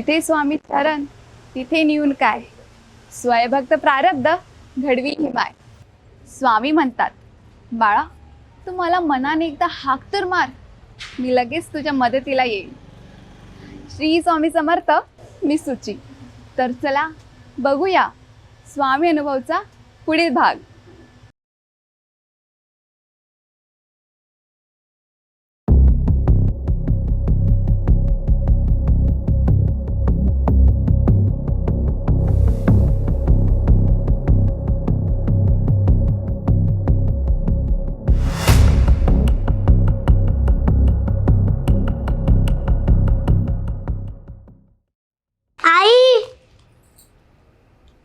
जिथे स्वामी चरण तिथे नेऊन काय, स्वयंभक्त प्रारब्ध घडवी हिमाय. स्वामी म्हणतात, बाळा तू मला मनाने एकदा हाक तर मार, मी लगेच तुझ्या मदतीला येईल. श्री स्वामी समर्थ. मी सुची. तर चला बघूया स्वामी अनुभवचा पुढील भाग.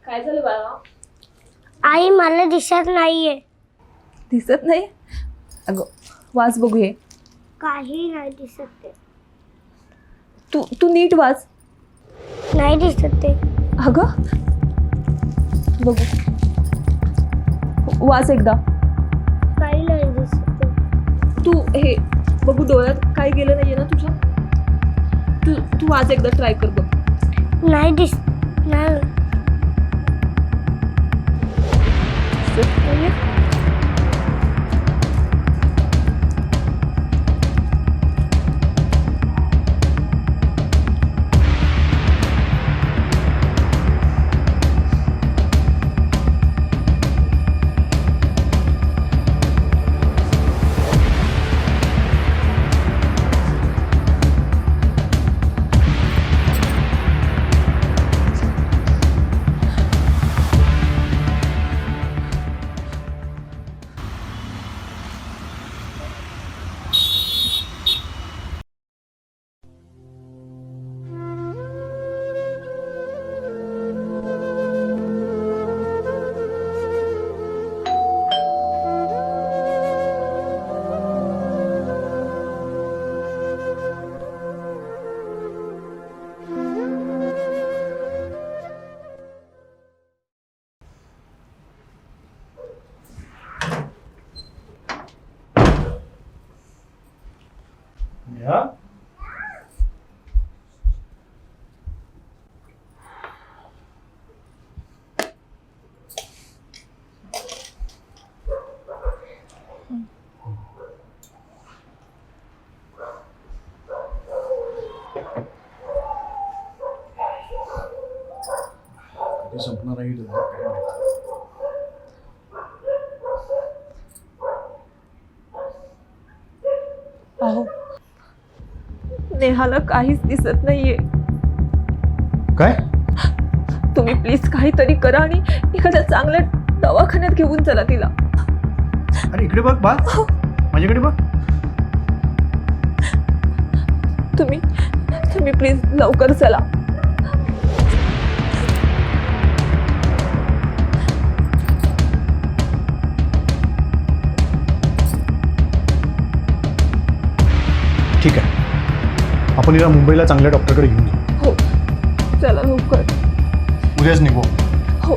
काय झालं बाळा? आई मला दिसत नाहीये. दिसत नाही? अगं वाच बघू हे. काही नाही दिसत ते. तू तू नीट वाच. नाही दिसत ते. अगं बघू, वाच एकदा. काही नाही दिसत ते. तू हे बघू, डोळ्यात काय गेलं नाहीये ना तुझ्या? तू वाच एकदा, ट्राय कर बघ. नाही नाही. दिसत नाहीये? या कधी संपणार आहे युद्ध काय माहिती. अहो, नेहाला काहीच दिसत नाहीये. काय? तुम्ही प्लीज काहीतरी करा आणि एखाद्या चांगल्या दवाखान्यात घेऊन चला तिला. अरे इकडे बघ बा, माझ्याकडे बघ. तुम्ही प्लीज लवकर चला. ठीक आहे, आपण हिला मुंबईला चांगल्या डॉक्टरकडे घेऊन जाऊ. हो चला लवकर. उद्याच निघू. हो.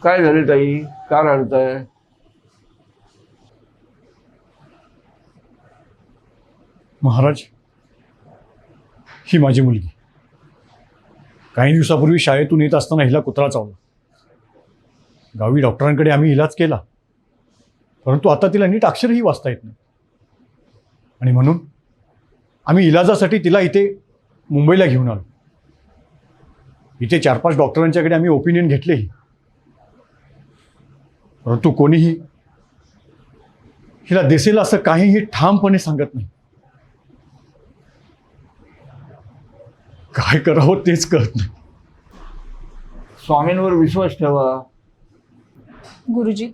काय झाले ताई, का रडताय? महाराज, ही माझी मुलगी. काही दिवसापूर्वी शाळेतून येत असताना हिला कुत्रा चावला. गावी डॉक्टरांकडे आम्ही इलाज केला, परंतु आता तिला नीट अक्षरही वाचता येत नाही. आणि म्हणून आम्ही इलाजासाठी तिला इथे मुंबईला घेऊन आलो. इथे 4-5 डॉक्टरांच्याकडे आम्ही ओपिनियन घेतलेही, परंतु कोणीही हिला दिसेल असं काहीही ठामपणे सांगत नाही. काय करावं तेच कळत नाही. स्वामींवर विश्वास ठेवा. गुरुजी,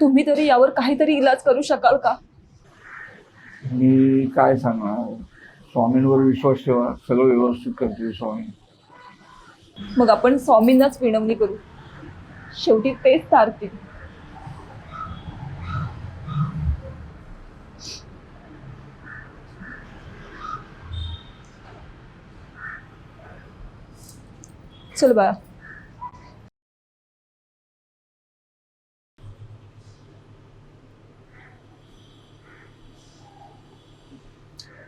तुम्ही तरी यावर काहीतरी इलाज करू शकाल का? मी काय सांगणार, स्वामींवर विश्वास ठेवा, सगळं व्यवस्थित करतील स्वामी. मग आपण स्वामींनाच विनवणी करू, शेवटी तेच तारतील. चल बाळा.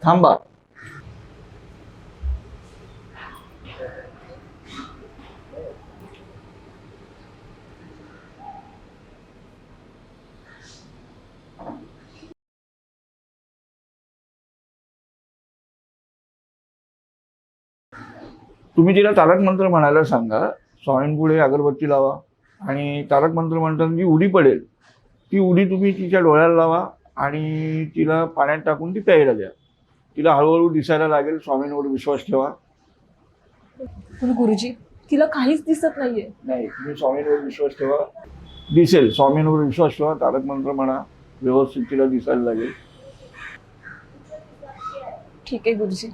थांबा. तुम्ही तिला तारक मंत्र म्हणायला सांगा. स्वामींपुढे अगरबत्ती लावा आणि तारक मंत्र म्हणताना जी उडी पडेल ती उडी तुम्ही तिच्या डोळ्याला लावा आणि तिला पाण्यात टाकून ती प्यायला द्या. तिला हळूहळू दिसायला लागेल. स्वामींवर विश्वास ठेवा. पण गुरुजी, तिला काहीच दिसत नाहीये. नाही, तुम्ही स्वामींवर विश्वास ठेवा, दिसेल. स्वामींवर विश्वास ठेवा, तारक मंत्र म्हणा, व्यवस्थित तिला दिसायला लागेल. ठीक आहे गुरुजी.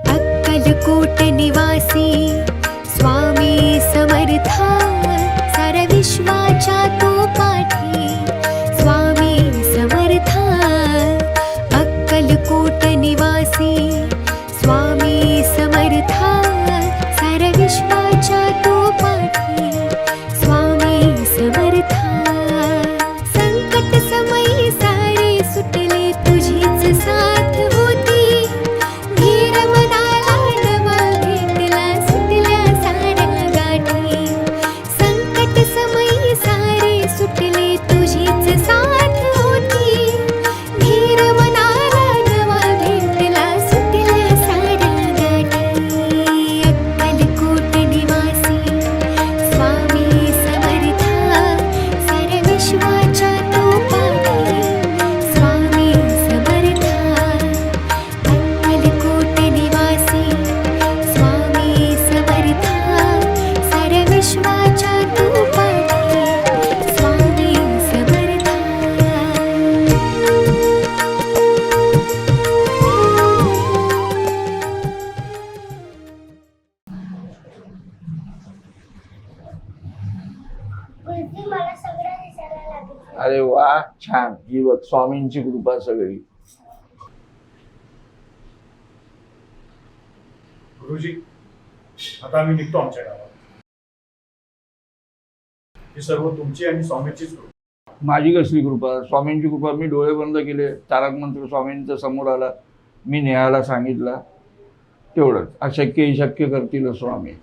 अक्कलकोट निवासी स्वामी समर्था, सारा विश्वाच्या तो पाठी स्वामी समर्था. अक्कलकोट निवासी स्वामी समर्था, सारा विश्वाच्या तो पाठी स्वामी समर्था. संकट समयी सारे सुटले तुझीच साथ होती. धीर मनाला नवा भेटला सुटल्या साऱ्या गाठी. संकट समयी सारे सुटले तुझीच साथ होती. धीर मनाला नवा भेटला सुटल्या साऱ्या गाठी. अक्कलकोट निवासी स्वामी समर्था, साऱ्या विश्वाच्या तो पाठी स्वामी समर्था. अक्कलकोट निवासी स्वामी समर्था, साऱ्या विश्वाच्या तो पाठी स्वामी समर्था. गुरुजी, मला सगळं दिसायला लागेल. अरे वा, छान. ही बघ, स्वामींची कृपा सगळी. गुरुजी, आता आम्ही निघतो आमच्या गावात. ही सर्व तुमची आणि स्वामीचीच कृपा. माझी कसली कृपा, स्वामींची कृपा. मी डोळे बंद केले, तारक मंत्र स्वामींच्या समोर आला, मी नेहाला सांगितला, तेवढंच. अशक्य ही शक्य करतील स्वामी.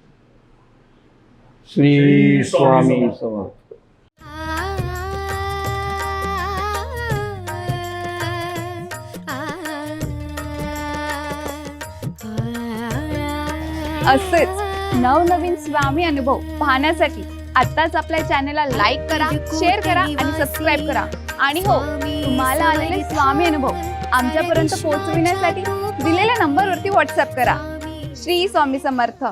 श्री स्वामी समर्थ. असेच नवनवीन स्वामी अनुभव पाहण्यासाठी आत्ताच आपल्या चॅनलला लाईक करा, शेअर करा आणि सबस्क्राईब करा. आणि हो, तुम्हाला आलेले स्वामी अनुभव आमच्यापर्यंत पोहोचविण्यासाठी दिलेल्या नंबरवरती व्हॉट्सअप करा. श्री स्वामी समर्थ.